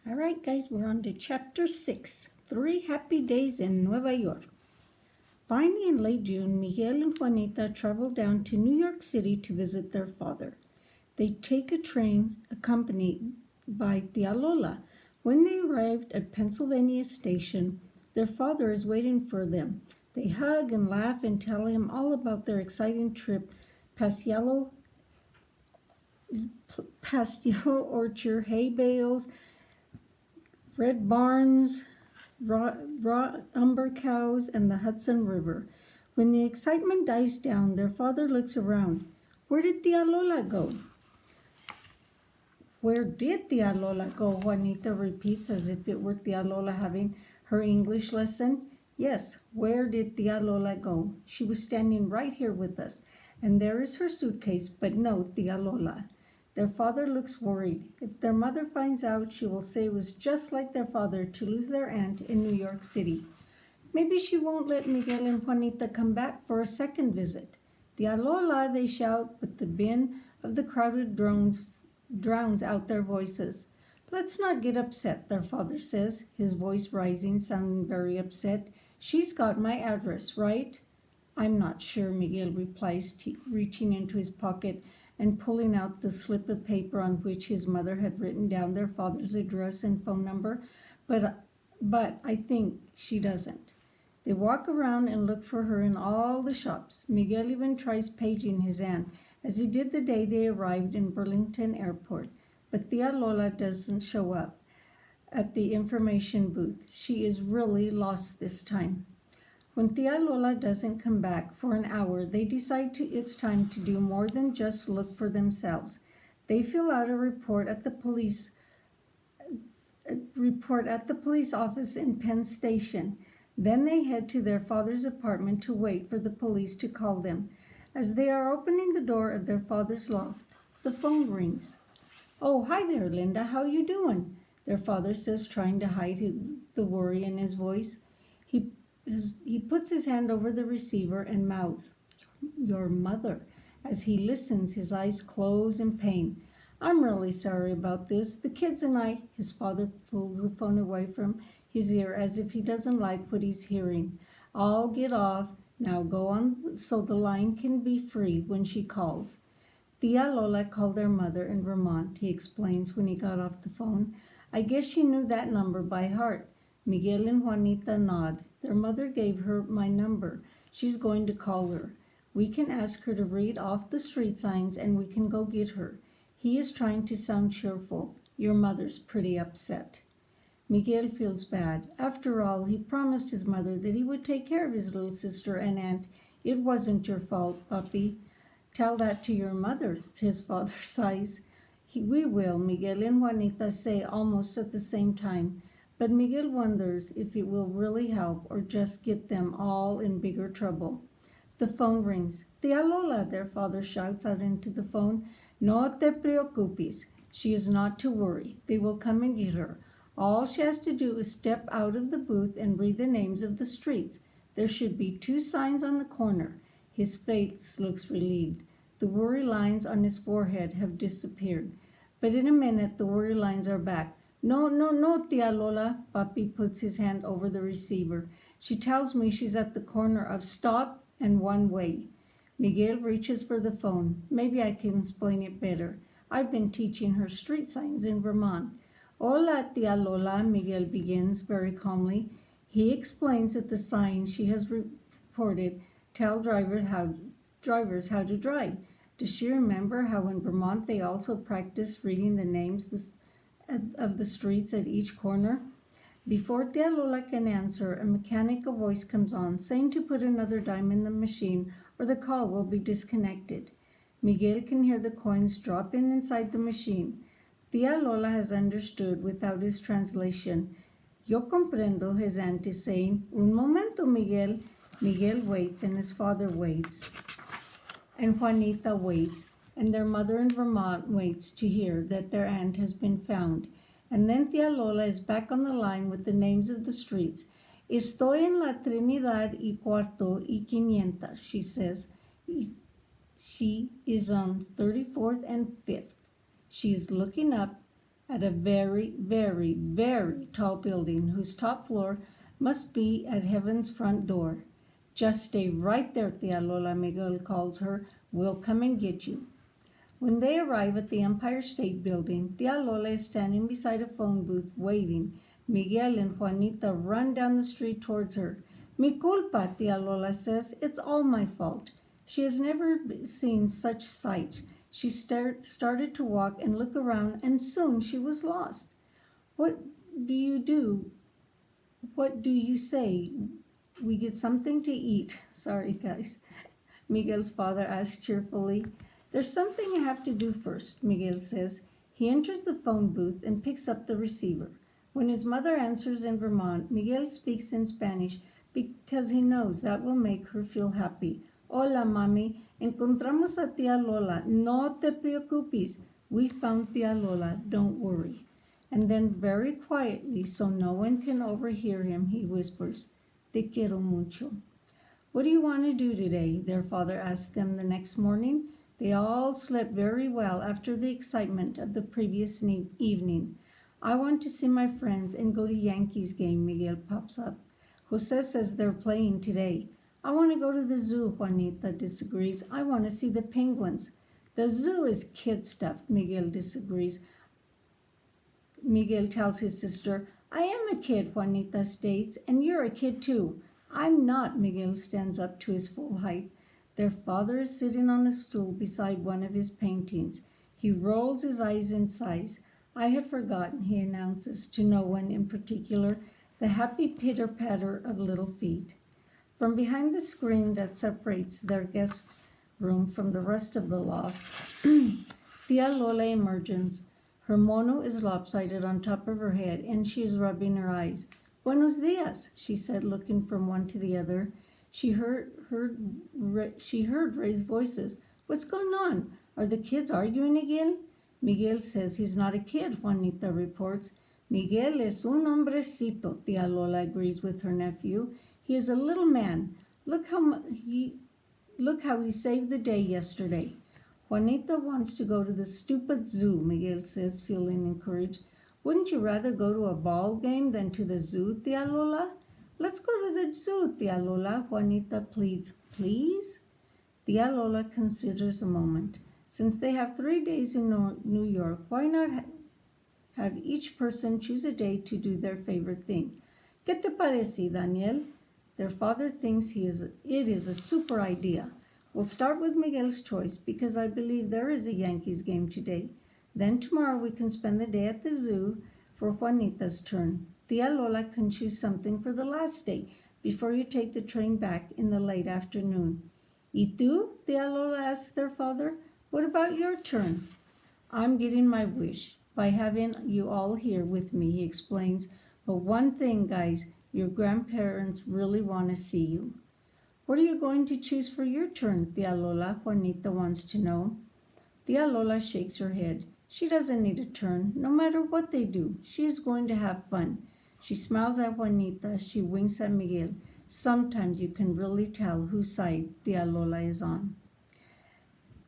All right, guys, we're on to chapter 6, 3 Happy Days in Nueva York. Finally, in late June, Miguel and Juanita traveled down to New York City to visit their father. They take a train accompanied by Tia Lola. When they arrived at Pennsylvania Station, their father is waiting for them. They hug and laugh and tell him all about their exciting trip past yellow orchard, hay bales, red barns, raw umber cows, and the Hudson River. When the excitement dies down, their father looks around. Where did Tia Lola go? Where did Tia Lola go? Juanita repeats as if it were Tia Lola having her English lesson. Yes, where did Tia Lola go? She was standing right here with us. And there is her suitcase, but no Tia Lola. Their father looks worried. If their mother finds out, she will say it was just like their father to lose their aunt in New York City. Maybe she won't let Miguel and Juanita come back for a second visit. Tia Lola, they shout, but the din of the crowded drowns out their voices. Let's not get upset, their father says, his voice rising, sounding very upset. She's got my address, right? I'm not sure, Miguel replies, reaching into his pocket and pulling out the slip of paper on which his mother had written down their father's address and phone number, but I think she doesn't. They walk around and look for her in all the shops. Miguel even tries paging his aunt, as he did the day they arrived in Burlington Airport, but Tia Lola doesn't show up at the information booth. She is really lost this time. When Tia Lola doesn't come back for an hour, they decide it's time to do more than just look for themselves. They fill out a report at the police office in Penn Station. Then they head to their father's apartment to wait for the police to call them. As they are opening the door of their father's loft, the phone rings. Oh, hi there, Linda. How you doing? Their father says, trying to hide the worry in his voice. He puts his hand over the receiver and mouths, "Your mother." As he listens, his eyes close in pain. "I'm really sorry about this. The kids and I," his father pulls the phone away from his ear as if he doesn't like what he's hearing. "I'll get off. Now go on so the line can be free when she calls." Tia Lola called their mother in Vermont, he explains when he got off the phone. "I guess she knew that number by heart." Miguel and Juanita nod. Their mother gave her my number. She's going to call her. We can ask her to read off the street signs and we can go get her. He is trying to sound cheerful. Your mother's pretty upset. Miguel feels bad. After all, he promised his mother that he would take care of his little sister and aunt. It wasn't your fault, puppy. Tell that to your mother, his father sighs. We will, Miguel and Juanita say almost at the same time. But Miguel wonders if it will really help or just get them all in bigger trouble. The phone rings. "Tia Lola," their father shouts out into the phone. "No te preocupes. She is not to worry. They will come and get her. All she has to do is step out of the booth and read the names of the streets. There should be 2 signs on the corner." His face looks relieved. The worry lines on his forehead have disappeared. But in a minute the worry lines are back. "No, no, no, Tia Lola." Papi puts his hand over the receiver. "She tells me she's at the corner of Stop and One Way." Miguel reaches for the phone. Maybe I can explain it better. I've been teaching her street signs in Vermont. "Hola, Tia Lola," Miguel begins very calmly. He explains that the signs she has reported tell drivers how to drive. Does she remember how in Vermont they also practice reading the names of the streets at each corner? Before Tia Lola can answer, a mechanical voice comes on, saying to put another dime in the machine or the call will be disconnected. Miguel can hear the coins drop inside the machine. Tia Lola has understood without his translation. "Yo comprendo," his aunt is saying. "Un momento, Miguel." Miguel waits and his father waits. And Juanita waits. And their mother in Vermont waits to hear that their aunt has been found. And then Tia Lola is back on the line with the names of the streets. "Estoy en la Trinidad y Cuarto y 500, she says. She is on 34th and 5th. She is looking up at a very, very, very tall building whose top floor must be at heaven's front door. Just stay right there, Tia Lola, Miguel calls her. We'll come and get you. When they arrive at the Empire State Building, Tia Lola is standing beside a phone booth waving. Miguel and Juanita run down the street towards her. Mi culpa, Tia Lola says. It's all my fault. She has never seen such sight. She started to walk and look around, and soon she was lost. What do you do? What do you say? We get something to eat. Sorry, guys. Miguel's father asked cheerfully. There's something I have to do first, Miguel says. He enters the phone booth and picks up the receiver. When his mother answers in Vermont, Miguel speaks in Spanish because he knows that will make her feel happy. Hola, mami. Encontramos a Tia Lola. No te preocupes. We found Tia Lola. Don't worry. And then very quietly, so no one can overhear him, he whispers, Te quiero mucho. What do you want to do today? Their father asked them the next morning. They all slept very well after the excitement of the previous evening. I want to see my friends and go to Yankees game, Miguel pops up. Jose says they're playing today. I want to go to the zoo, Juanita disagrees. I want to see the penguins. The zoo is kid stuff, Miguel disagrees. Miguel tells his sister, I am a kid, Juanita states, and you're a kid too. I'm not, Miguel stands up to his full height. Their father is sitting on a stool beside one of his paintings. He rolls his eyes in sighs. I had forgotten, he announces, to no one in particular, the happy pitter-patter of little feet. From behind the screen that separates their guest room from the rest of the loft, Tia Lola emerges. Her mono is lopsided on top of her head, and she is rubbing her eyes. Buenos dias, she said, looking from one to the other. She heard raised voices. What's going on? Are the kids arguing again? Miguel says he's not a kid, Juanita reports. Miguel es un hombrecito, Tia Lola agrees with her nephew. He is a little man. Look how he saved the day yesterday. Juanita wants to go to the stupid zoo, Miguel says, feeling encouraged. Wouldn't you rather go to a ball game than to the zoo, Tia Lola? Let's go to the zoo, Tia Lola, Juanita pleads. Please? Tia Lola considers a moment. Since they have 3 days in New York, why not have each person choose a day to do their favorite thing? ¿Qué te parece, Daniel? Their father thinks it is a super idea. We'll start with Miguel's choice because I believe there is a Yankees game today. Then tomorrow we can spend the day at the zoo for Juanita's turn. Tia Lola can choose something for the last day before you take the train back in the late afternoon. ¿Y tú? Tia Lola asks their father. What about your turn? I'm getting my wish by having you all here with me, he explains. But one thing, guys, your grandparents really want to see you. What are you going to choose for your turn, Tia Lola? Juanita wants to know. Tia Lola shakes her head. She doesn't need a turn. No matter what they do, she is going to have fun. She smiles at Juanita. She winks at Miguel. Sometimes you can really tell whose side Tia Lola is on.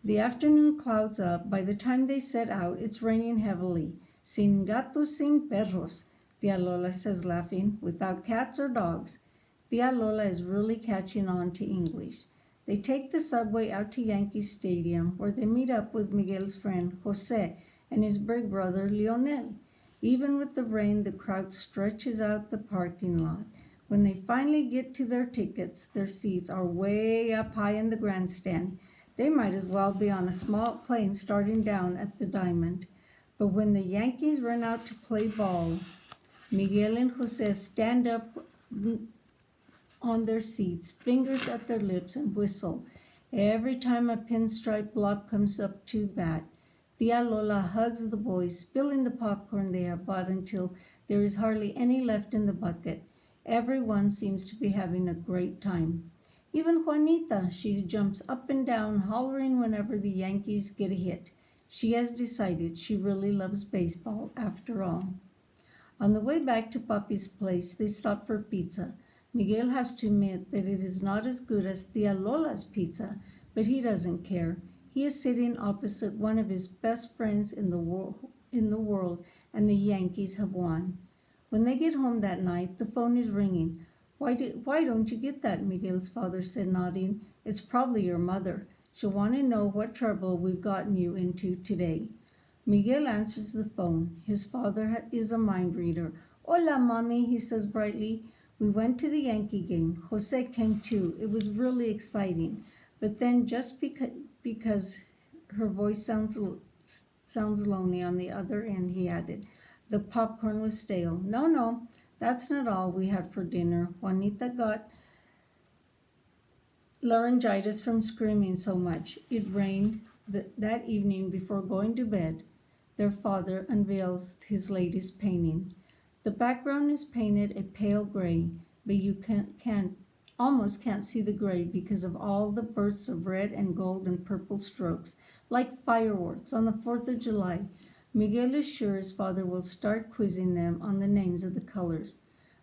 The afternoon clouds up. By the time they set out, it's raining heavily. Sin gatos, sin perros, Tia Lola says, laughing. Without cats or dogs. Tia Lola is really catching on to English. They take the subway out to Yankee Stadium, where they meet up with Miguel's friend, Jose, and his big brother, Lionel. Even with the rain, the crowd stretches out the parking lot. When they finally get to their tickets, their seats are way up high in the grandstand. They might as well be on a small plane starting down at the Diamond. But when the Yankees run out to play ball, Miguel and Jose stand up on their seats, fingers at their lips, and whistle. Every time a pinstripe blob comes up to bat, Tia Lola hugs the boys, spilling the popcorn they have bought until there is hardly any left in the bucket. Everyone seems to be having a great time. Even Juanita, she jumps up and down, hollering whenever the Yankees get a hit. She has decided she really loves baseball after all. On the way back to Papi's place, they stop for pizza. Miguel has to admit that it is not as good as Tia Lola's pizza, but he doesn't care. He is sitting opposite one of his best friends in the in the world, and the Yankees have won. When they get home that night, the phone is ringing. Why don't you get that? Miguel's father said, nodding. It's probably your mother. She'll want to know what trouble we've gotten you into today. Miguel answers the phone. His father is a mind reader. Hola, mommy, he says brightly. We went to the Yankee game. Jose came too. It was really exciting. But then, just because her voice sounds lonely on the other end, he added, the popcorn was stale. No, no, that's not all we had for dinner. Juanita got laryngitis from screaming so much. It rained that evening before going to bed. Their father unveils his latest painting. The background is painted a pale gray, but you almost can't see the gray because of all the bursts of red and gold and purple strokes, like fireworks on the 4th of July. Miguel is sure his father will start quizzing them on the names of the colors.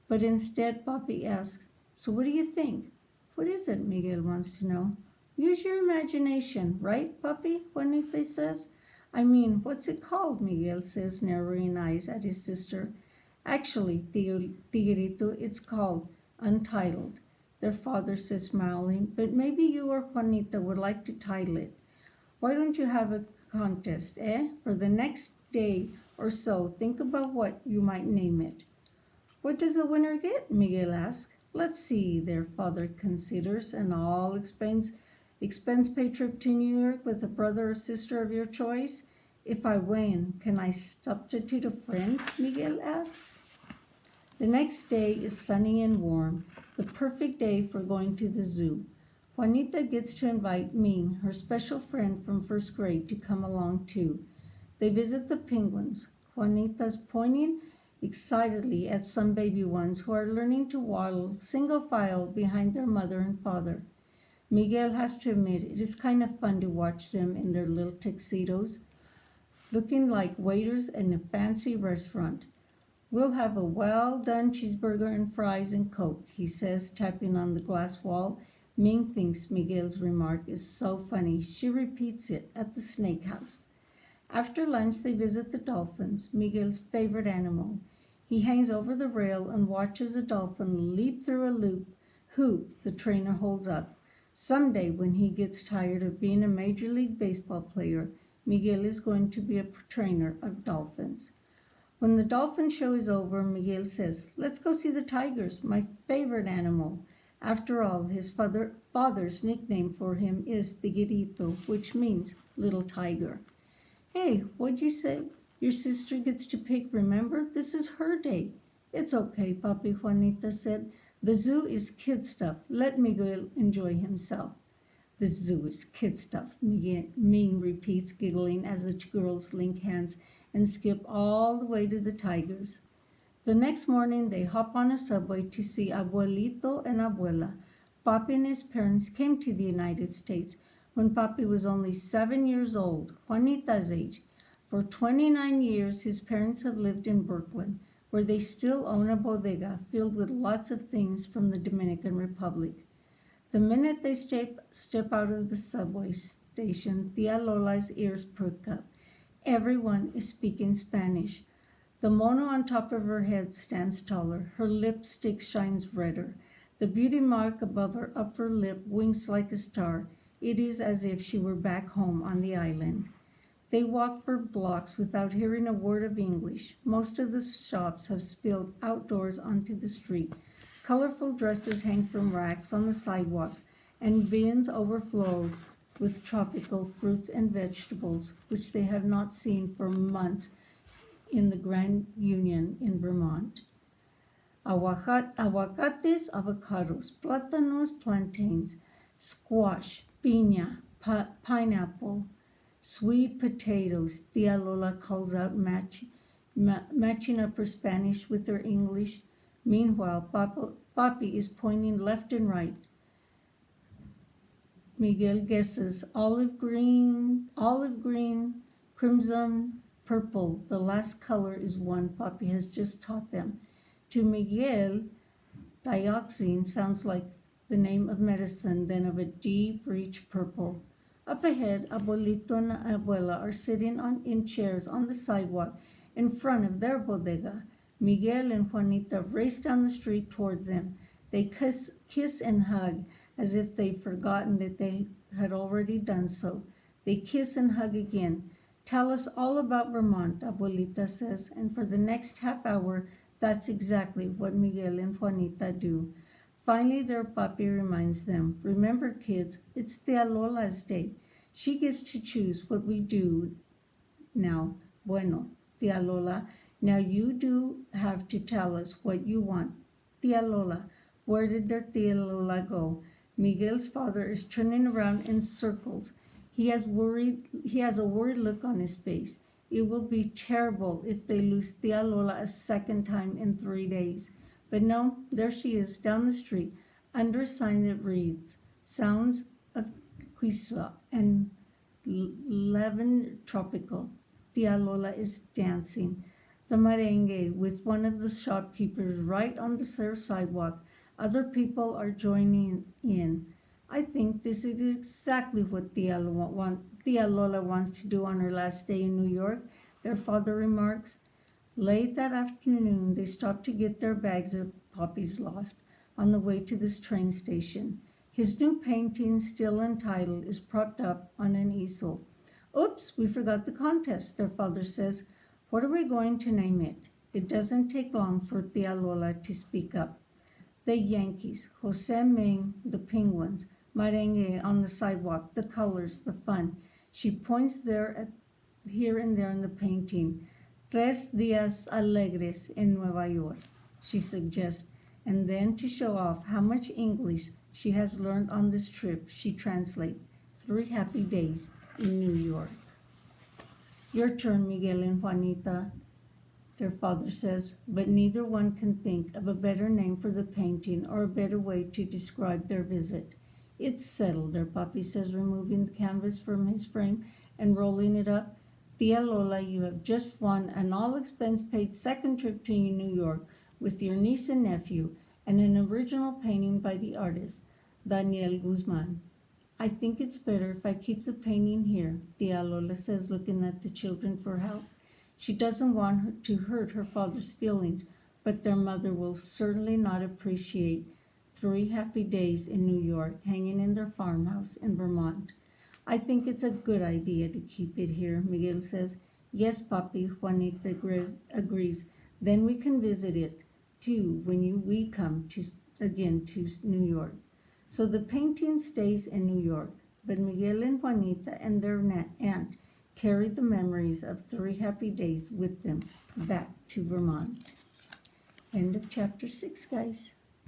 But instead, Papi asks, so what do you think? What is it? Miguel wants to know. Use your imagination, right, Papi? Juanita says. I mean, what's it called? Miguel says, narrowing eyes at his sister. Actually, Tigrito, it's called Untitled. Their father says, smiling, but maybe you or Juanita would like to title it. Why don't you have a contest, eh? For the next day or so, think about what you might name it. What does the winner get? Miguel asks. Let's see. Their father considers an all expense paid trip to New York with a brother or sister of your choice. If I win, can I substitute a friend? Miguel asks. The next day is sunny and warm, the perfect day for going to the zoo. Juanita gets to invite Ming, her special friend from first grade, to come along too. They visit the penguins. Juanita's pointing excitedly at some baby ones who are learning to waddle single file behind their mother and father. Miguel has to admit it is kind of fun to watch them in their little tuxedos, looking like waiters in a fancy restaurant. We'll have a well-done cheeseburger and fries and Coke, he says, tapping on the glass wall. Ming thinks Miguel's remark is so funny, she repeats it at the snake house. After lunch, they visit the dolphins, Miguel's favorite animal. He hangs over the rail and watches a dolphin leap through a hoop the trainer holds up. Someday, when he gets tired of being a Major League Baseball player, Miguel is going to be a trainer of dolphins. When the dolphin show is over, Miguel says, let's go see the tigers, my favorite animal. After all, his father's nickname for him is Tiguerito, which means little tiger. Hey, what'd you say? Your sister gets to pick, remember? This is her day. It's okay, Papi, Juanita said. The zoo is kid stuff. Let Miguel enjoy himself. The zoo is kid stuff, Ming repeats, giggling as the two girls link hands and skip all the way to the tigers. The next morning, they hop on a subway to see Abuelito and Abuela. Papi and his parents came to the United States when Papi was only 7 years old, Juanita's age. For 29 years, his parents have lived in Brooklyn, where they still own a bodega filled with lots of things from the Dominican Republic. The minute they step out of the subway station, Tia Lola's ears perk up. Everyone is speaking Spanish. The mono on top of her head stands taller. Her lipstick shines redder. The beauty mark above her upper lip winks like a star. It is as if she were back home on the island. They walk for blocks without hearing a word of English. Most of the shops have spilled outdoors onto the street. Colorful dresses hang from racks on the sidewalks, and bins overflow with tropical fruits and vegetables, which they have not seen for months in the Grand Union in Vermont. Aguacates, avocados, plátanos, plantains, squash, piña, pineapple, sweet potatoes, Tia Lola calls out, matching up her Spanish with her English. Meanwhile, Papi is pointing left and right. Miguel guesses olive green, crimson, purple. The last color is one Papi has just taught them. To Miguel, dioxazine sounds like the name of medicine, then of a deep, rich purple. Up ahead, Abuelito and Abuela are sitting in chairs on the sidewalk in front of their bodega. Miguel and Juanita race down the street toward them. They kiss and hug as if they'd forgotten that they had already done so. They kiss and hug again. Tell us all about Vermont, Abuelita says, and for the next half hour, that's exactly what Miguel and Juanita do. Finally, their papi reminds them, remember kids, it's Tia Lola's day. She gets to choose what we do now. Bueno, Tia Lola, now you do have to tell us what you want. Tia Lola, where did their Tia Lola go? Miguel's father is turning around in circles. He has a worried look on his face. It will be terrible if they lose Tia Lola a second time in 3 days. But no, there she is down the street, under a sign that reads, Sounds of Quisua and Levin Tropical. Tia Lola is dancing the merengue with one of the shopkeepers right on the sidewalk. Other people are joining in. I think this is exactly what Tia Lola wants to do on her last day in New York, their father remarks. Late that afternoon, they stopped to get their bags at Poppy's loft on the way to this train station. His new painting, still untitled, is propped up on an easel. Oops, we forgot the contest, their father says. What are we going to name it? It doesn't take long for Tia Lola to speak up. The Yankees, Jose Ming, the Penguins, merengue on the sidewalk, the colors, the fun. She points here and there in the painting. Tres días alegres en Nueva York, she suggests, and then to show off how much English she has learned on this trip, she translates 3 happy days in New York. Your turn, Miguel and Juanita, their father says, but neither one can think of a better name for the painting or a better way to describe their visit. It's settled, their papi says, removing the canvas from his frame and rolling it up. Tia Lola, you have just won an all-expense-paid second trip to New York with your niece and nephew and an original painting by the artist, Daniel Guzman. I think it's better if I keep the painting here, Tia Lola says, looking at the children for help. She doesn't want to hurt her father's feelings, but their mother will certainly not appreciate 3 happy days in New York hanging in their farmhouse in Vermont. I think it's a good idea to keep it here, Miguel says. Yes, Papi, Juanita agrees. Then we can visit it, too, when we come again to New York. So the painting stays in New York, but Miguel and Juanita and their aunt carry the memories of 3 happy days with them back to Vermont. End of chapter 6, guys.